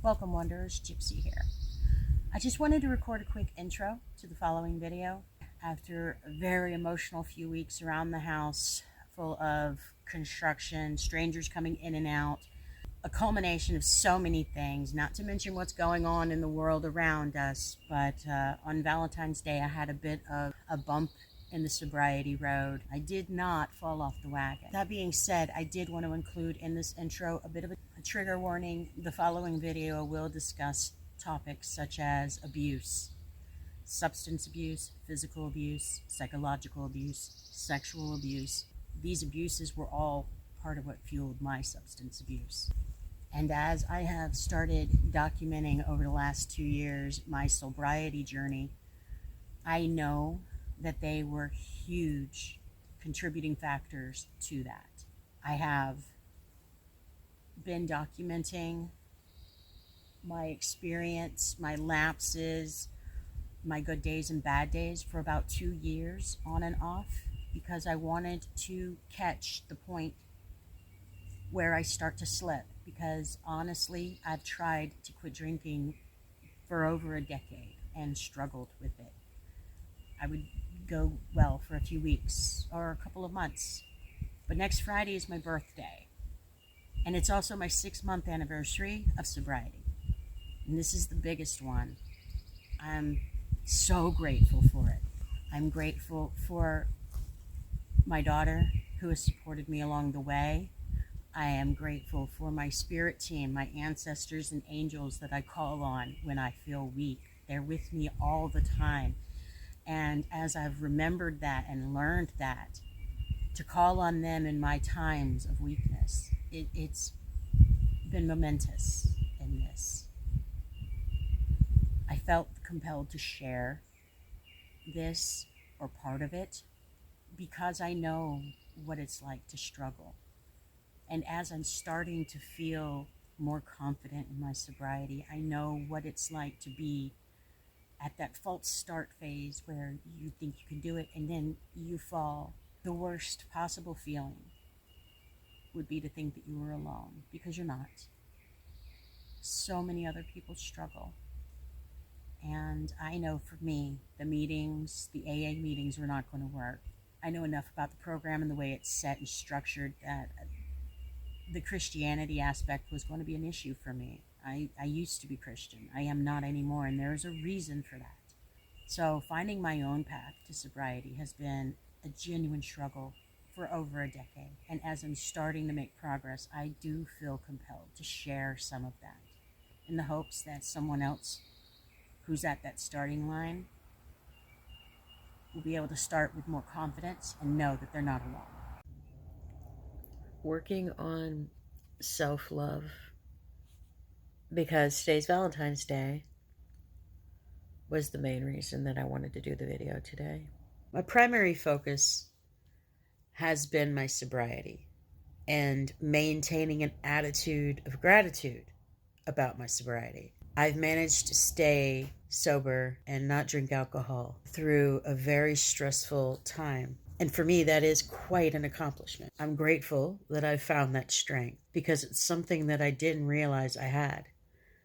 Welcome Wanderers, Gypsy here. I just wanted to record a quick intro to the following video. After a very emotional few weeks around the house, full of construction, strangers coming in and out, a culmination of so many things, not to mention what's going on in the world around us, but on Valentine's Day I had a bit of a bump in the sobriety road. I did not fall off the wagon. That being said, I did want to include in this intro a bit of a trigger warning. The following video will discuss topics such as abuse, substance abuse, physical abuse, psychological abuse, sexual abuse. These abuses were all part of what fueled my substance abuse. And as I have started documenting over the last 2 years my sobriety journey, I know that they were huge contributing factors to that. I have been documenting my experience, my lapses, my good days and bad days for about 2 years on and off, because I wanted to catch the point where I start to slip. Because honestly, I've tried to quit drinking for over a decade and struggled with it. I would go well for a few weeks or a couple of months. But next Friday is my birthday. And it's also my 6-month anniversary of sobriety. And this is the biggest one. I'm so grateful for it. I'm grateful for my daughter who has supported me along the way. I am grateful for my spirit team, my ancestors and angels that I call on when I feel weak. They're with me all the time. And as I've remembered that and learned that, to call on them in my times of weakness, it's been momentous in this. I felt compelled to share this, or part of it, because I know what it's like to struggle. And as I'm starting to feel more confident in my sobriety, I know what it's like to be at that false start phase where you think you can do it and then you fall. The worst possible feeling would be to think that you were alone, because you're not. So many other people struggle. And I know for me, the meetings, the AA meetings were not going to work. I know enough about the program and the way it's set and structured that the Christianity aspect was going to be an issue for me. I used to be Christian. I am not anymore, and there's a reason for that. So finding my own path to sobriety has been a genuine struggle for over a decade. And as I'm starting to make progress, I do feel compelled to share some of that in the hopes that someone else who's at that starting line will be able to start with more confidence and know that they're not alone. Working on self-love, because today's Valentine's Day, was the main reason that I wanted to do the video today. My primary focus has been my sobriety and maintaining an attitude of gratitude about my sobriety. I've managed to stay sober and not drink alcohol through a very stressful time. And for me, that is quite an accomplishment. I'm grateful that I've found that strength, because it's something that I didn't realize I had.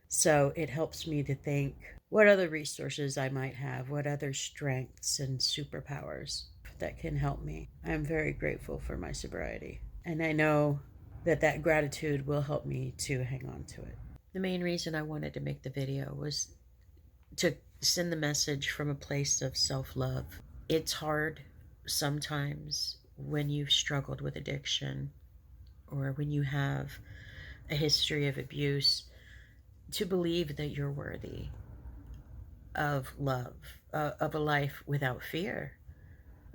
So it helps me to think what other resources I might have, what other strengths and superpowers that can help me. I'm very grateful for my sobriety. And I know that that gratitude will help me to hang on to it. The main reason I wanted to make the video was to send the message from a place of self-love. It's hard sometimes when you've struggled with addiction or when you have a history of abuse to believe that you're worthy of love, of a life without fear.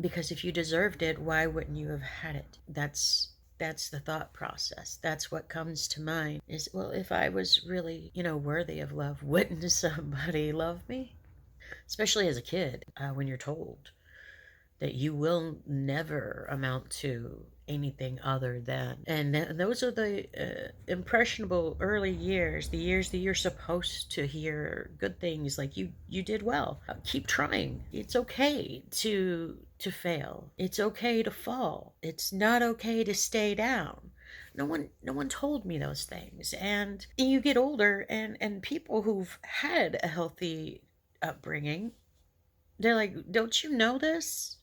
Because if you deserved it, why wouldn't you have had it? That's the thought process. That's what comes to mind is, well, if I was really, worthy of love, wouldn't somebody love me? Especially as a kid, when you're told that you will never amount to anything other than. And those are the impressionable early years, the years that you're supposed to hear good things like you did well. Keep trying. It's okay to fail. It's okay to fall. It's not okay to stay down. No one told me those things. And you get older, and people who've had a healthy upbringing, they're like, don't you know this?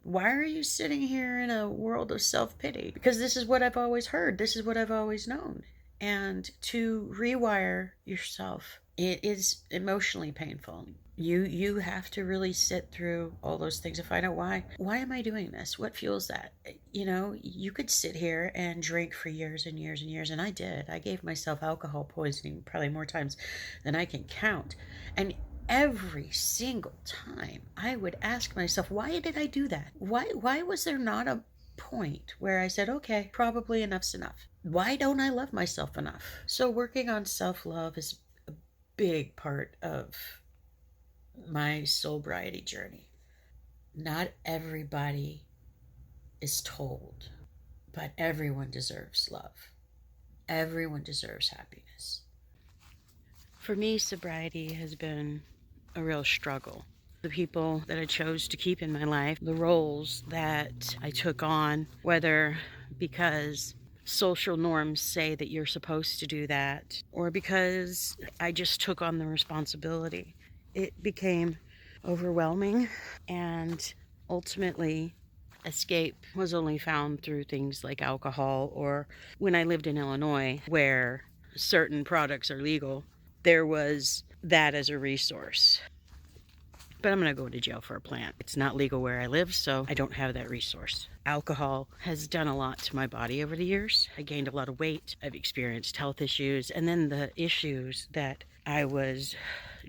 Why are you sitting here in a world of self-pity? Because this is what I've always heard. This is what I've always known. And to rewire yourself, it is emotionally painful. You have to really sit through all those things to find out why am I doing this? What fuels that? You could sit here and drink for years and years and years, and I did. I gave myself alcohol poisoning probably more times than I can count. And every single time I would ask myself, why did I do that? Why was there not a point where I said, okay, probably enough's enough? Why don't I love myself enough? So working on self-love is a big part of my soulbriety journey. Not everybody is told, but everyone deserves love. Everyone deserves happiness. For me, sobriety has been a real struggle. The people that I chose to keep in my life, the roles that I took on, whether because social norms say that you're supposed to do that, or because I just took on the responsibility, it became overwhelming, and ultimately escape was only found through things like alcohol, or when I lived in Illinois where certain products are legal, there was that as a resource. But I'm going to go to jail for a plant. It's not legal where I live, so I don't have that resource. Alcohol has done a lot to my body over the years. I gained a lot of weight. I've experienced health issues. And then the issues that I was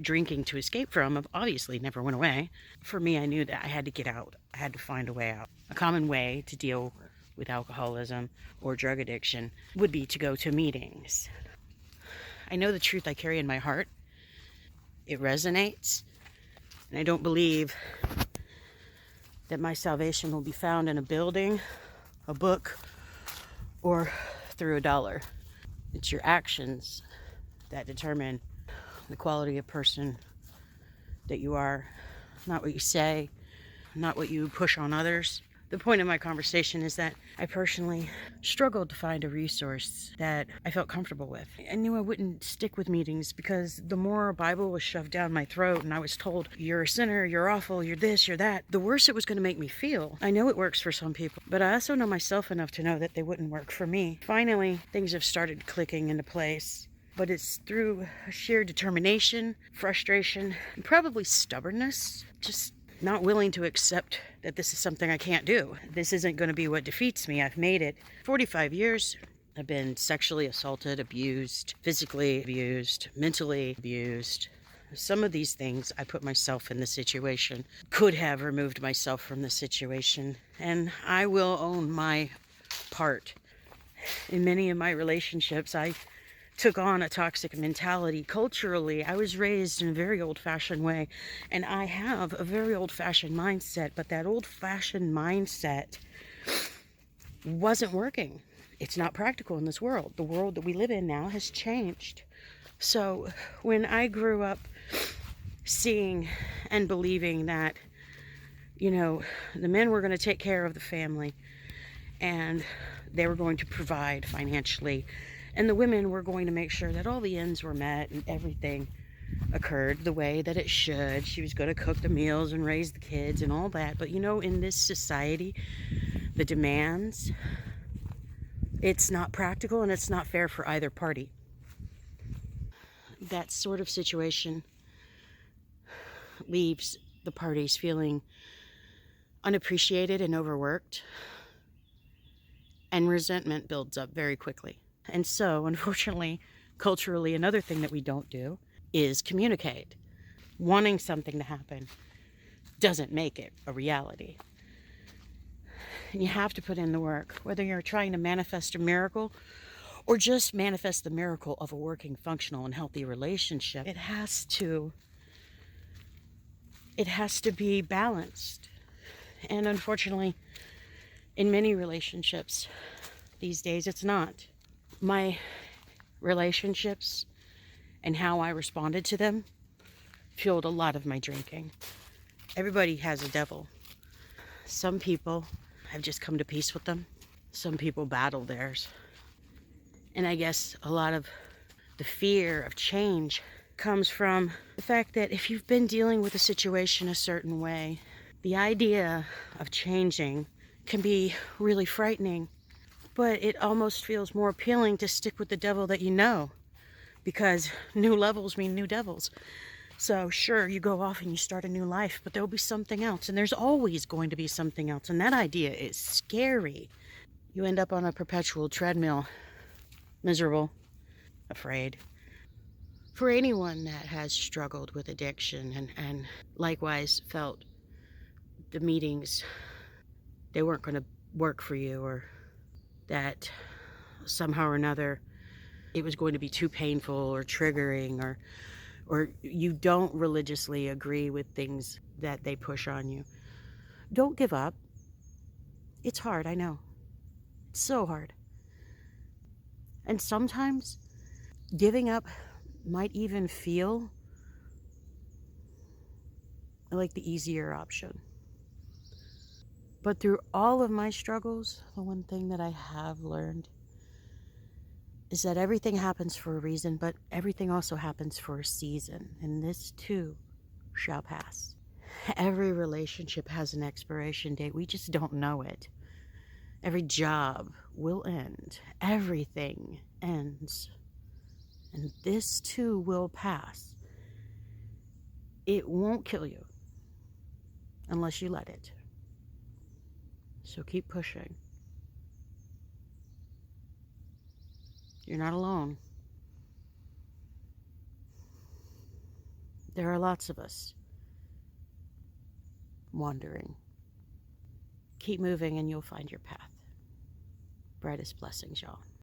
drinking to escape from obviously never went away. For me, I knew that I had to get out. I had to find a way out. A common way to deal with alcoholism or drug addiction would be to go to meetings. I know the truth I carry in my heart. It resonates. And I don't believe that my salvation will be found in a building, a book, or through a dollar. It's your actions that determine the quality of person that you are, not what you say, not what you push on others. The point of my conversation is that I personally struggled to find a resource that I felt comfortable with. I knew I wouldn't stick with meetings because the more a Bible was shoved down my throat and I was told, you're a sinner, you're awful, you're this, you're that, the worse it was going to make me feel. I know it works for some people, but I also know myself enough to know that they wouldn't work for me. Finally, things have started clicking into place. But it's through sheer determination, frustration, and probably stubbornness. Just not willing to accept that this is something I can't do. This isn't going to be what defeats me. I've made it. 45 years. I've been sexually assaulted, abused, physically abused, mentally abused. Some of these things, I put myself in the situation, could have removed myself from the situation, and I will own my part. In many of my relationships, I took on a toxic mentality. Culturally, I was raised in a very old-fashioned way, and I have a very old-fashioned mindset, but that old-fashioned mindset wasn't working. It's not practical in this world. The world that we live in now has changed. So when I grew up seeing and believing that, the men were going to take care of the family and they were going to provide financially, and the women were going to make sure that all the ends were met and everything occurred the way that it should. She was going to cook the meals and raise the kids and all that. But in this society, the demands, it's not practical and it's not fair for either party. That sort of situation leaves the parties feeling unappreciated and overworked, and resentment builds up very quickly. And so, unfortunately, culturally, another thing that we don't do is communicate. Wanting something to happen doesn't make it a reality. And you have to put in the work, whether you're trying to manifest a miracle or just manifest the miracle of a working, functional, and healthy relationship. It has to be balanced. And unfortunately, in many relationships these days, it's not. My relationships and how I responded to them fueled a lot of my drinking. Everybody has a devil. Some people have just come to peace with them. Some people battle theirs. And I guess a lot of the fear of change comes from the fact that if you've been dealing with a situation a certain way, the idea of changing can be really frightening, but it almost feels more appealing to stick with the devil that you know, because new levels mean new devils. So sure, you go off and you start a new life, but there'll be something else, and there's always going to be something else, and that idea is scary. You end up on a perpetual treadmill, miserable, afraid. For anyone that has struggled with addiction and likewise felt the meetings, they weren't going to work for you, or that somehow or another it was going to be too painful or triggering, or you don't religiously agree with things that they push on you, don't give up. It's hard, I know. It's so hard. And sometimes giving up might even feel like the easier option. But through all of my struggles, the one thing that I have learned is that everything happens for a reason, but everything also happens for a season, and this too shall pass. Every relationship has an expiration date. We just don't know it. Every job will end. Everything ends. And this too will pass. It won't kill you unless you let it. So keep pushing. You're not alone. There are lots of us wandering. Keep moving and you'll find your path. Brightest blessings, y'all.